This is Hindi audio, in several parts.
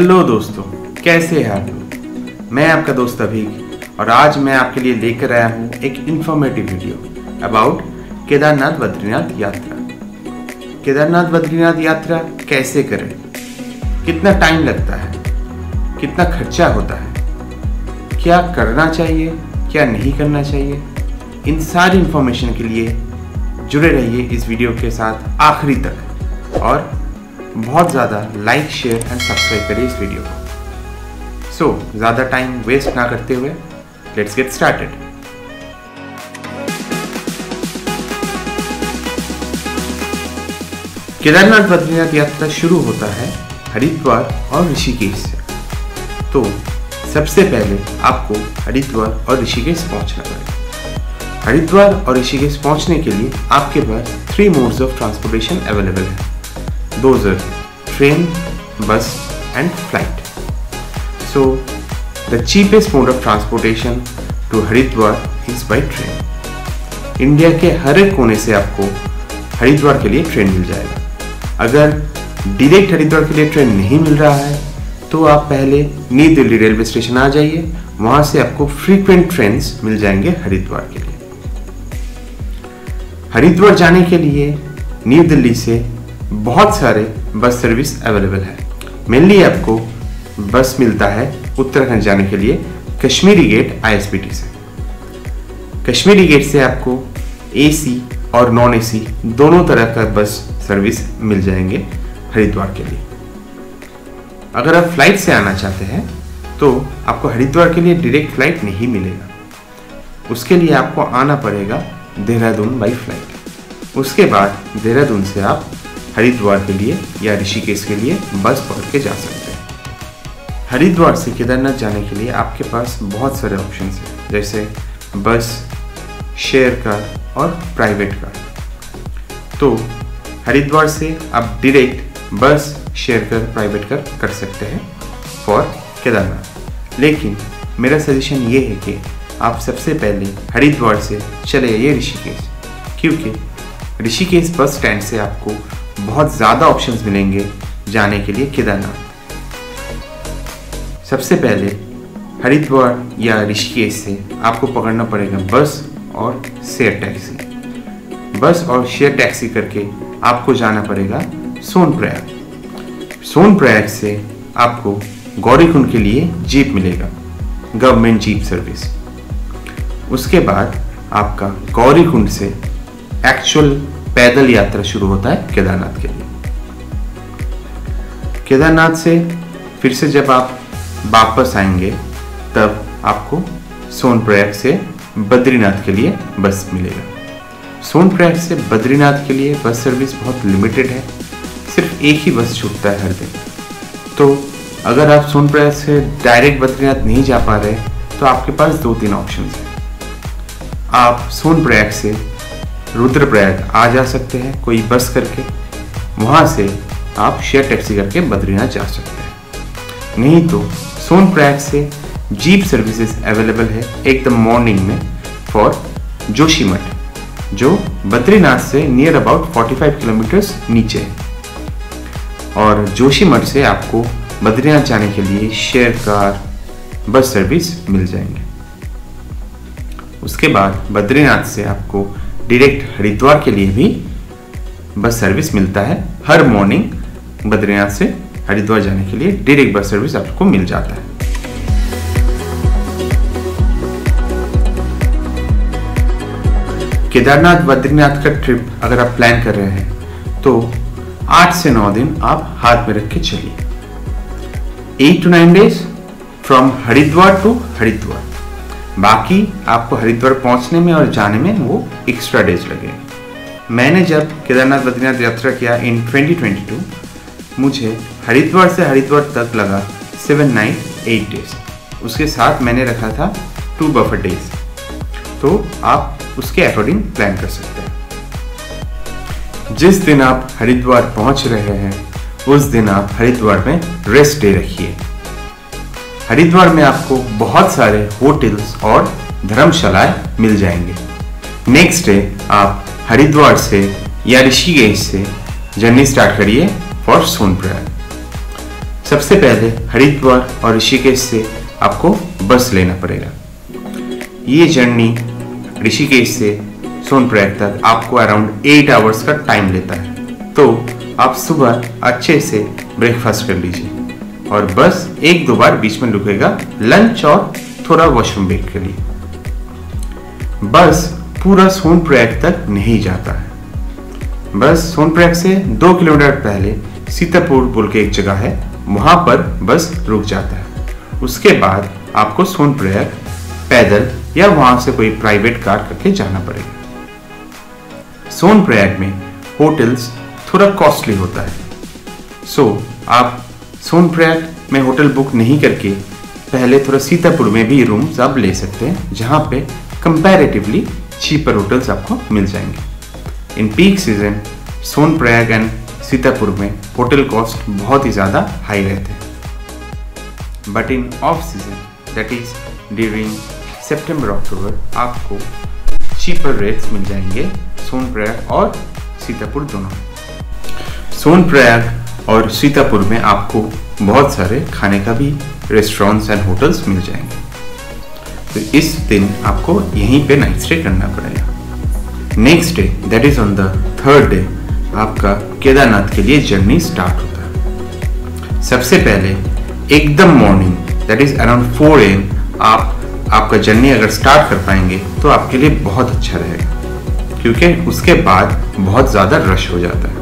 हेलो दोस्तों, कैसे हैं आप लोग। मैं आपका दोस्त अभीक और आज मैं आपके लिए लेकर आया हूँ एक informative video about Kedarnath Badrinath यात्रा। केदारनाथ बद्रीनाथ यात्रा कैसे करें, कितना टाइम लगता है, कितना खर्चा होता है, क्या करना चाहिए, क्या नहीं करना चाहिए, इन सारी इंफॉर्मेशन के लिए जुड़े रहिए इस वीडियो के साथ आखिरी तक और बहुत ज़्यादा लाइक, शेयर एंड सब्सक्राइब करिए इस वीडियो को। सो ज़्यादा टाइम वेस्ट ना करते हुए let's get started. Kedarnath Badrinath यात्रा शुरू होता है हरिद्वार और ऋषिकेश से। तो सबसे पहले आपको हरिद्वार और ऋषिकेश पहुंचना पड़ेगा। हरिद्वार और ऋषिकेश पहुंचने के लिए आपके पास 3 मोड्स ऑफ ट्रांसपोर्टेशन अवेलेबल है। Those are train, bus and flight. So the cheapest mode of transportation to Haridwar is by train. India के हर एक कोने से आपको हरिद्वार के लिए ट्रेन मिल जाएगा। अगर डायरेक्ट हरिद्वार के लिए ट्रेन नहीं मिल रहा है तो आप पहले न्यू दिल्ली रेलवे स्टेशन आ जाइए, वहां से आपको फ्रीक्वेंट ट्रेन्स मिल जाएंगे हरिद्वार के लिए। हरिद्वार जाने के लिए न्यू दिल्ली से बहुत सारे बस सर्विस अवेलेबल है। मेनली आपको बस मिलता है उत्तराखंड जाने के लिए कश्मीरी गेट ISBT से। कश्मीरी गेट से आपको AC और नॉन AC दोनों तरह का बस सर्विस मिल जाएंगे हरिद्वार के लिए। अगर आप फ्लाइट से आना चाहते हैं तो आपको हरिद्वार के लिए डायरेक्ट फ्लाइट नहीं मिलेगा, उसके लिए आपको आना पड़ेगा देहरादून बाई फ्लाइट। उसके बाद देहरादून से आप हरिद्वार के लिए या ऋषिकेश के लिए बस पकड़ के जा सकते हैं। हरिद्वार से केदारनाथ जाने के लिए आपके पास बहुत सारे ऑप्शंस हैं, जैसे बस, शेयर कार और प्राइवेट कार। तो हरिद्वार से आप डायरेक्ट बस, शेयर कार, प्राइवेट कार कर सकते हैं फॉर केदारनाथ। लेकिन मेरा सजेशन ये है कि आप सबसे पहले हरिद्वार से चले जाइए ऋषिकेश, क्योंकि ऋषिकेश बस स्टैंड से आपको बहुत ज़्यादा ऑप्शंस मिलेंगे जाने के लिए केदारनाथ। सबसे पहले हरिद्वार या ऋषिकेश से आपको पकड़ना पड़ेगा बस और शेयर टैक्सी। बस और शेयर टैक्सी करके आपको जाना पड़ेगा सोनप्रयाग। सोनप्रयाग से आपको गौरीकुंड के लिए जीप मिलेगा, गवर्नमेंट जीप सर्विस। उसके बाद आपका गौरीकुंड से एक्चुअल पैदल यात्रा शुरू होता है केदारनाथ के लिए। केदारनाथ से फिर से जब आप वापस आएंगे तब आपको सोनप्रयाग से बद्रीनाथ के लिए बस मिलेगा। सोनप्रयाग से बद्रीनाथ के लिए बस सर्विस बहुत लिमिटेड है, सिर्फ एक ही बस छूटता है हर दिन। तो अगर आप सोनप्रयाग से डायरेक्ट बद्रीनाथ नहीं जा पा रहे तो आपके पास 2-3 ऑप्शन हैं। आप सोनप्रयाग से रुद्रप्रयाग आ जा सकते हैं कोई बस करके, वहाँ से आप शेयर टैक्सी करके बद्रीनाथ जा सकते हैं। नहीं तो सोनप्रयाग से जीप सर्विसेज अवेलेबल है एकदम मॉर्निंग में फॉर जोशीमठ, जो बद्रीनाथ से नियर अबाउट 45 किलोमीटर्स नीचे है। और जोशीमठ से आपको बद्रीनाथ जाने के लिए शेयर कार, बस सर्विस मिल जाएंगे। उसके बाद बद्रीनाथ से आपको डायरेक्ट हरिद्वार के लिए भी बस सर्विस मिलता है। हर मॉर्निंग बद्रीनाथ से हरिद्वार जाने के लिए डायरेक्ट बस सर्विस आपको मिल जाता है। केदारनाथ बद्रीनाथ का ट्रिप अगर आप प्लान कर रहे हैं तो 8 से 9 दिन आप हाथ में रख के चलिए। 8 to 9 days from Haridwar to Haridwar. बाकी आपको हरिद्वार पहुंचने में और जाने में वो एक्स्ट्रा डेज लगे। मैंने जब केदारनाथ बद्रीनाथ यात्रा किया इन 2022, मुझे हरिद्वार से हरिद्वार तक लगा 7 nights 8 days। उसके साथ मैंने रखा था 2 बफर डेज। तो आप उसके अकॉर्डिंग प्लान कर सकते हैं। जिस दिन आप हरिद्वार पहुंच रहे हैं उस दिन आप हरिद्वार में रेस्ट डे रखिए। हरिद्वार में आपको बहुत सारे होटल्स और धर्मशालाएं मिल जाएंगे। नेक्स्ट डे आप हरिद्वार से या ऋषिकेश से जर्नी स्टार्ट करिए फॉर सोनप्रयाग। सबसे पहले हरिद्वार और ऋषिकेश से आपको बस लेना पड़ेगा। ये जर्नी ऋषिकेश से सोनप्रयाग तक आपको अराउंड 8 आवर्स का टाइम लेता है। तो आप सुबह अच्छे से ब्रेकफास्ट कर लीजिए और बस 1-2 बार बीच में रुकेगा लंच और थोड़ा वॉशरूम ब्रेक के लिए। बस पूरा सोनप्रयाग तक नहीं जाता है। बस सोनप्रयाग से 2 किलोमीटर पहले सीतापुर बोल के एक जगह है, वहां पर बस रुक जाता है। उसके बाद आपको सोनप्रयाग पैदल या वहां से कोई प्राइवेट कार करके जाना पड़ेगा। सोनप्रयाग में होटल्स थोड़ा कॉस्टली होता है, सो आप सोनप्रयाग में होटल बुक नहीं करके पहले थोड़ा सीतापुर में भी रूम्स आप ले सकते हैं, जहां पे कंपैरेटिवली चीपर होटल्स आपको मिल जाएंगे। In peak season Sonprayag and Sitapur में होटल कॉस्ट बहुत ही ज़्यादा हाई रहते हैं, but in off season that is during September October आपको चीपर रेट्स मिल जाएंगे सोनप्रयाग और सीतापुर दोनों। सोनप्रयाग और सीतापुर में आपको बहुत सारे खाने का भी रेस्टोरेंट्स एंड होटल्स मिल जाएंगे। तो इस दिन आपको यहीं पे नाइट स्टे करना पड़ेगा। Next day that is on the 3rd day आपका केदारनाथ के लिए जर्नी स्टार्ट होता है। सबसे पहले एकदम morning that is around 4 AM आपका जर्नी अगर स्टार्ट कर पाएंगे तो आपके लिए बहुत अच्छा रहेगा, क्योंकि उसके बाद बहुत ज़्यादा रश हो जाता है।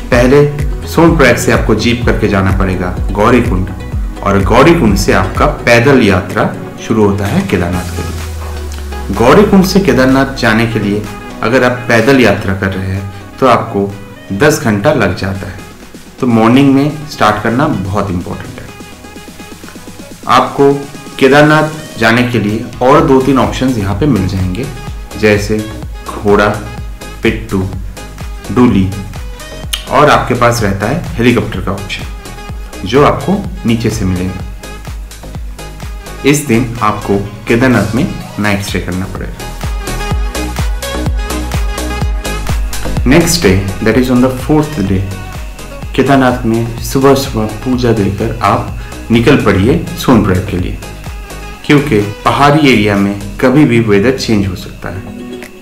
पहले सोनप्रयाग से आपको जीप करके जाना पड़ेगा गौरीकुंड, और गौरीकुंड से आपका पैदल यात्रा शुरू होता है केदारनाथ के लिए। गौरीकुंड से केदारनाथ जाने के लिए अगर आप पैदल यात्रा कर रहे हैं तो आपको 10 घंटा लग जाता है। तो मॉर्निंग में स्टार्ट करना बहुत इम्पोर्टेंट है। आपको केदारनाथ जाने के लिए और 2-3 ऑप्शंस यहाँ पे मिल जाएंगे, जैसे घोड़ा, पिट्टू, डोली, और आपके पास रहता है हेलीकॉप्टर का ऑप्शन जो आपको नीचे से मिलेगा। इस दिन आपको केदारनाथ में नाइट स्टे करना पड़ेगा। Next day that is on the 4th day Kedarnath में सुबह सुबह पूजा देकर आप निकल पड़िए सोनप्रयाग के लिए, क्योंकि पहाड़ी एरिया में कभी भी वेदर चेंज हो सकता है।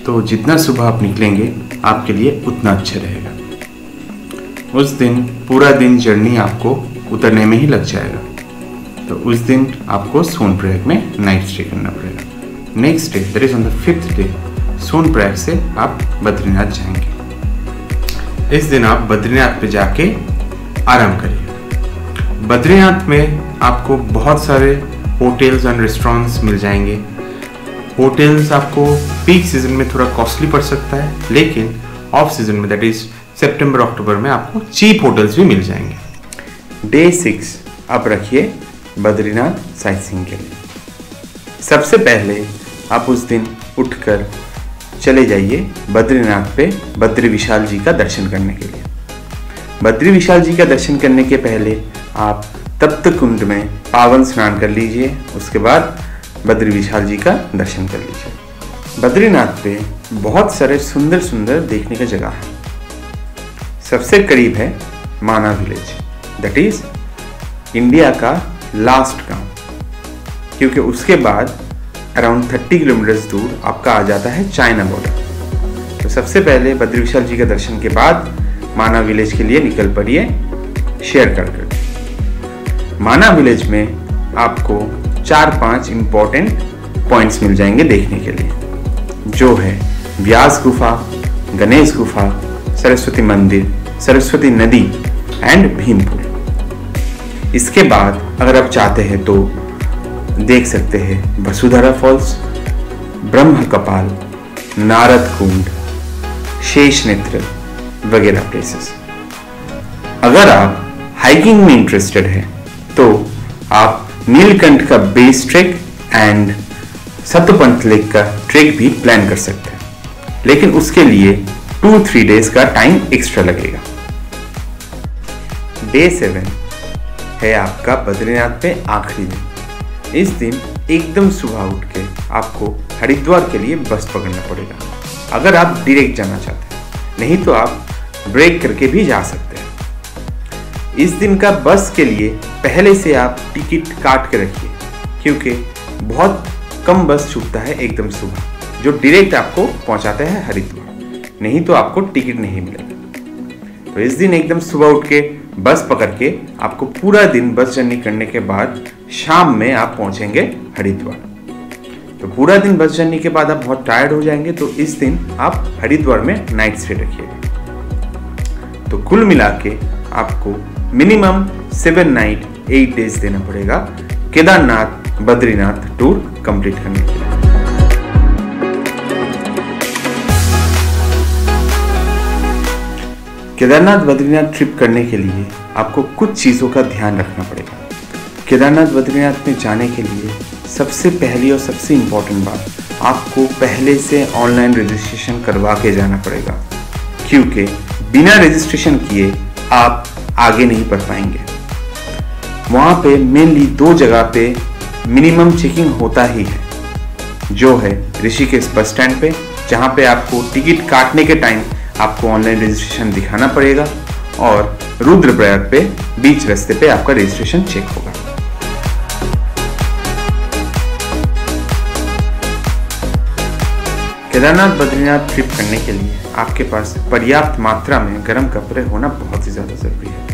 तो जितना सुबह आप निकलेंगे आपके लिए उतना अच्छा रहेगा। उस दिन पूरा दिन जर्नी आपको उतरने में ही लग जाएगा, तो उस दिन आपको सोनप्रयाग में नाइट स्टे करना पड़ेगा। Next day that is on the 5th day Sonprayag से आप बद्रीनाथ जाएंगे। इस दिन आप बद्रीनाथ पे जाके आराम करिए। बद्रीनाथ में आपको बहुत सारे होटल्स एंड रेस्टोरेंट्स मिल जाएंगे। होटल्स आपको पीक सीजन में थोड़ा कॉस्टली पड़ सकता है, लेकिन ऑफ सीजन में दैट इज सितंबर अक्टूबर में आपको चीप होटल्स भी मिल जाएंगे। डे 6 आप रखिए बद्रीनाथ साइट सीइंग के लिए। सबसे पहले आप उस दिन उठकर चले जाइए बद्रीनाथ पे बद्री विशाल जी का दर्शन करने के लिए। बद्री विशाल जी का दर्शन करने के पहले आप तप्त कुंड में पावन स्नान कर लीजिए, उसके बाद बद्री विशाल जी का दर्शन कर लीजिए। बद्रीनाथ पे बहुत सारे सुंदर सुंदर देखने का जगह है। सबसे करीब है माना विलेज, दैट इज इंडिया का लास्ट गांव, क्योंकि उसके बाद अराउंड 30 किलोमीटर दूर आपका आ जाता है चाइना बॉर्डर। तो सबसे पहले बद्री विशाल जी के दर्शन के बाद माना विलेज के लिए निकल पड़िए शेयर कर। माना विलेज में आपको 4-5 इम्पोर्टेंट पॉइंट्स मिल जाएंगे देखने के लिए, जो है व्यास गुफा, गणेश गुफा, सरस्वती मंदिर, सरस्वती नदी एंड भीमपुर। इसके बाद अगर आप चाहते हैं तो देख सकते हैं वसुधारा फॉल्स, ब्रह्म कपाल, नारद कुंड, शेष नेत्र वगैरह प्लेसेस। अगर आप हाइकिंग में इंटरेस्टेड हैं तो आप नीलकंठ का base trek and Satpanth lake का ट्रेक भी प्लान कर सकते हैं, लेकिन उसके लिए 2-3 डेज का टाइम एक्स्ट्रा लगेगा। डे 7 है आपका बद्रीनाथ पे आखिरी दिन। इस दिन एकदम सुबह उठ के आपको हरिद्वार के लिए बस पकड़ना पड़ेगा, अगर आप डायरेक्ट जाना चाहते हैं। नहीं तो आप ब्रेक करके भी जा सकते हैं। इस दिन का बस के लिए पहले से आप टिकट काट के रखिए, क्योंकि बहुत कम बस छूटता है एकदम सुबह जो डायरेक्ट आपको पहुंचाते हैं हरिद्वार, नहीं तो आपको टिकट नहीं मिलेगा। तो इस दिन एकदम सुबह उठ के बस पकड़ के आपको पूरा दिन बस जर्नी करने के बाद शाम में आप पहुंचेंगे हरिद्वार। तो पूरा दिन बस जर्नी के बाद आप बहुत टायर्ड हो जाएंगे, तो इस दिन आप हरिद्वार में नाइट स्टे रखिएगा। तो कुल मिला के आपको मिनिमम 7 नाइट 8 डेज देना पड़ेगा केदारनाथ बद्रीनाथ टूर कंप्लीट करने के लिए। केदारनाथ बद्रीनाथ ट्रिप करने के लिए आपको कुछ चीज़ों का ध्यान रखना पड़ेगा। केदारनाथ बद्रीनाथ में जाने के लिए सबसे पहली और सबसे इम्पोर्टेंट बात, आपको पहले से ऑनलाइन रजिस्ट्रेशन करवा के जाना पड़ेगा, क्योंकि बिना रजिस्ट्रेशन किए आप आगे नहीं बढ़ पाएंगे। वहाँ पे मेनली 2 जगह पे मिनिमम चेकिंग होता ही है, जो है ऋषिकेश बस स्टैंड पे, जहाँ पे आपको टिकट काटने के टाइम आपको ऑनलाइन रजिस्ट्रेशन दिखाना पड़ेगा, और रुद्रप्रयाग पे बीच रास्ते पे आपका रजिस्ट्रेशन चेक होगा। केदारनाथ बद्रीनाथ ट्रिप करने के लिए आपके पास पर्याप्त मात्रा में गर्म कपड़े होना बहुत ही ज़्यादा ज़रूरी है,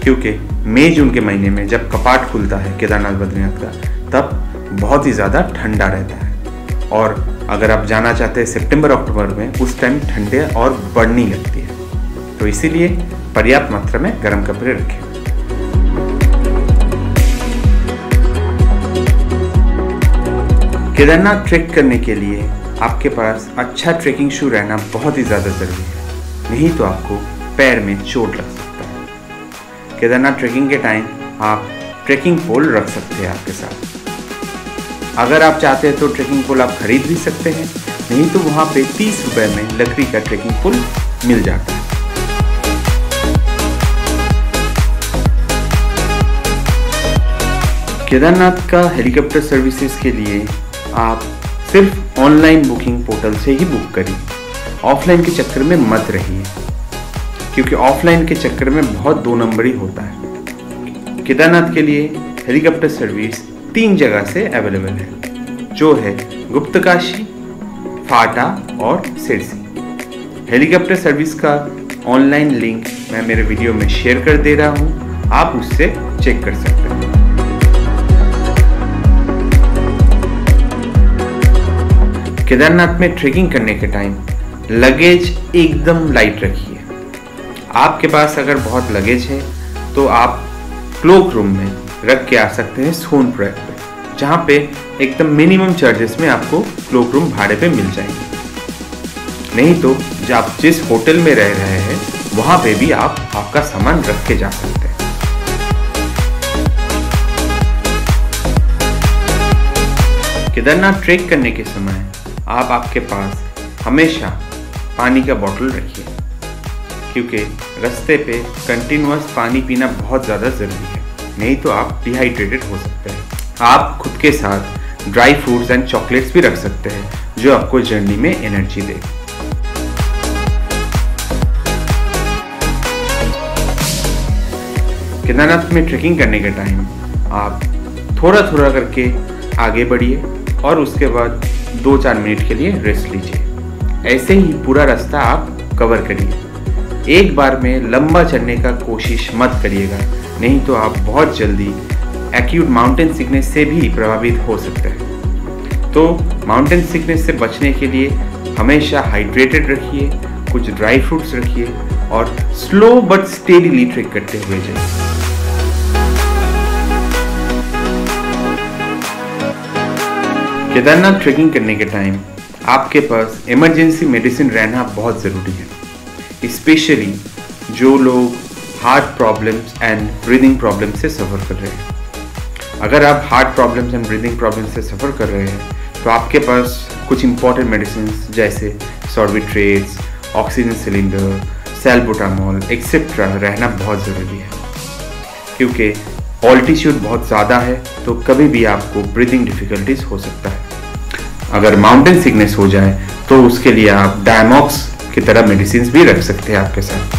क्योंकि मई जून के महीने में जब कपाट खुलता है केदारनाथ बद्रीनाथ का, तब बहुत ही ज़्यादा ठंडा रहता है, और अगर आप जाना चाहते हैं सितंबर अक्टूबर में, उस टाइम ठंडे और बढ़ने लगती है। तो इसीलिए पर्याप्त मात्रा में गर्म कपड़े रखें। केदारनाथ ट्रैक करने के लिए आपके पास अच्छा ट्रैकिंग शू रहना बहुत ही ज़्यादा ज़रूरी है, नहीं तो आपको पैर में चोट लग सकता है। केदारनाथ ट्रैकिंग के टाइम आप ट्रैकिंग पोल रख सकते हैं आपके साथ। अगर आप चाहते हैं तो ट्रैकिंग पोल आप खरीद भी सकते हैं, नहीं तो वहाँ पे 30 रुपए में लकड़ी का ट्रैकिंग पोल मिल जाता है। केदारनाथ का हेलीकॉप्टर सर्विसेज के लिए आप सिर्फ ऑनलाइन बुकिंग पोर्टल से ही बुक करिए, ऑफलाइन के चक्कर में मत रहिए, क्योंकि ऑफलाइन के चक्कर में बहुत 2 नंबरी होता है। केदारनाथ के लिए हेलीकॉप्टर सर्विस 3 जगह से अवेलेबल है, जो है गुप्तकाशी, फाटा और सिरसी। हेलीकॉप्टर सर्विस का ऑनलाइन लिंक मैं मेरे वीडियो में शेयर कर दे रहा हूँ, आप उससे चेक कर सकते हैं। केदारनाथ में ट्रेकिंग करने के टाइम लगेज एकदम लाइट रखिए। आपके पास अगर बहुत लगेज है तो आप क्लोक रूम में रख के आ सकते हैं सोनप्रयाग पे, जहाँ पे एकदम मिनिमम चार्जेस में आपको क्लोक रूम भाड़े पे मिल जाएंगे। नहीं तो जब आप जिस होटल में रह रहे हैं वहाँ पे भी आप आपका सामान रख के जा सकते हैं। केदारनाथ ट्रेक करने के समय आप आपके पास हमेशा पानी का बोतल रखिए, क्योंकि रास्ते पे कंटिन्यूअस पानी पीना बहुत ज़्यादा ज़रूरी है, नहीं तो आप डिहाइड्रेटेड हो सकते हैं। आप खुद के साथ ड्राई फ्रूट्स एंड चॉकलेट्स भी रख सकते हैं, जो आपको जर्नी में एनर्जी दे। केदारनाथ में ट्रेकिंग करने के टाइम आप थोड़ा थोड़ा करके आगे बढ़िए और उसके बाद 2-4 मिनट के लिए रेस्ट लीजिए। ऐसे ही पूरा रास्ता आप कवर करिए। एक बार में लंबा चढ़ने का कोशिश मत करिएगा, नहीं तो आप बहुत जल्दी एक्यूट माउंटेन सिकनेस से भी प्रभावित हो सकते हैं। तो माउंटेन सिकनेस से बचने के लिए हमेशा हाइड्रेटेड रखिए, कुछ ड्राई फ्रूट्स रखिए और स्लो बट स्टेडीली ट्रेक करते हुए जाइए। केदारनाथ ट्रेकिंग करने के टाइम आपके पास इमरजेंसी मेडिसिन रहना बहुत ज़रूरी है, स्पेशली जो लोग heart problems and breathing problem से सफ़र कर रहे हैं। अगर आप heart problems and breathing problem से सफ़र कर रहे हैं तो आपके पास कुछ इंपॉर्टेंट मेडिसिन जैसे सॉर्बिट्रेट्स, ऑक्सीजन सिलेंडर, सैल्बुटामोल एक्सेट्रा रहना बहुत ज़रूरी है, क्योंकि ऑल्टीट्यूड बहुत ज़्यादा है तो कभी भी आपको ब्रीदिंग डिफ़िकल्टीज हो सकता है। अगर माउंटेन सिकनेस हो जाए तो उसके लिए आप डायमॉक्स की तरह मेडिसिन भी रख सकते हैं आपके साथ।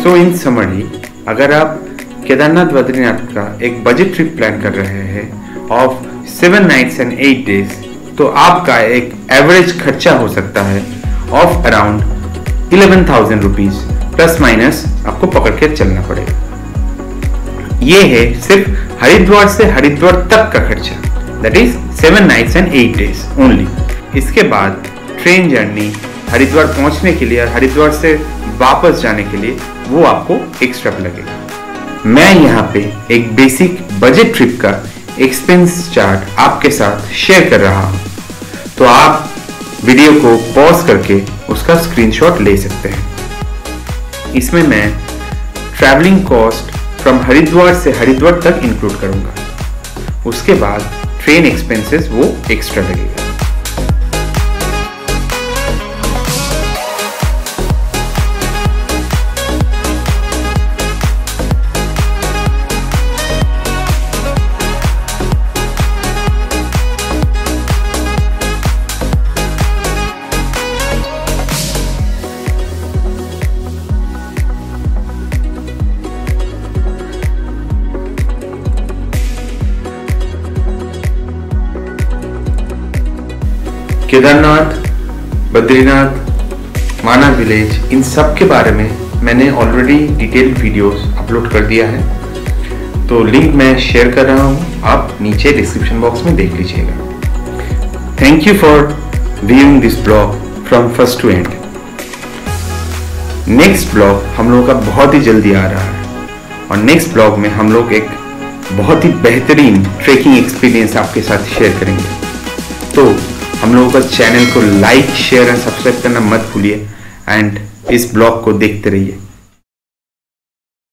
सो इन समरी, अगर आप केदारनाथ बद्रीनाथ का एक बजट ट्रिप प्लान कर रहे हैं ऑफ 7 नाइट्स एंड 8 डेज, तो आपका एक एवरेज खर्चा हो सकता है of around 11,000 rupees plus minus आपको पकड़ के चलना पड़ेगा। ये है सिर्फ हरिद्वार से हरिद्वार तक का खर्चा, that is 7 nights and 8 days only. इसके बाद ट्रेन जर्नी हरिद्वार पहुंचने के लिए और हरिद्वार से वापस जाने के लिए वो आपको एक्स्ट्रा लगेगा। मैं यहाँ पे एक बेसिक बजट ट्रिप का एक्सपेंस चार्ट आपके साथ शेयर कर रहा हूँ, तो आप वीडियो को पॉज करके उसका स्क्रीनशॉट ले सकते हैं। इसमें मैं ट्रैवलिंग कॉस्ट फ्रॉम हरिद्वार से हरिद्वार तक इंक्लूड करूंगा, उसके बाद ट्रेन एक्सपेंसेस वो एक्स्ट्रा लगेगा। केदारनाथ, बद्रीनाथ, माना विलेज, इन सब के बारे में मैंने ऑलरेडी डिटेल्ड वीडियोस अपलोड कर दिया है, तो लिंक मैं शेयर कर रहा हूँ, आप नीचे डिस्क्रिप्शन बॉक्स में देख लीजिएगा। Thank you for viewing this blog from first to end. Next blog हम लोगों का बहुत ही जल्दी आ रहा है, और नेक्स्ट ब्लॉग में हम लोग एक बहुत ही बेहतरीन ट्रेकिंग एक्सपीरियंस आपके साथ शेयर करेंगे। तो हम लोगों का चैनल को लाइक, शेयर एंड सब्सक्राइब करना मत भूलिए, एंड इस ब्लॉग को देखते रहिए।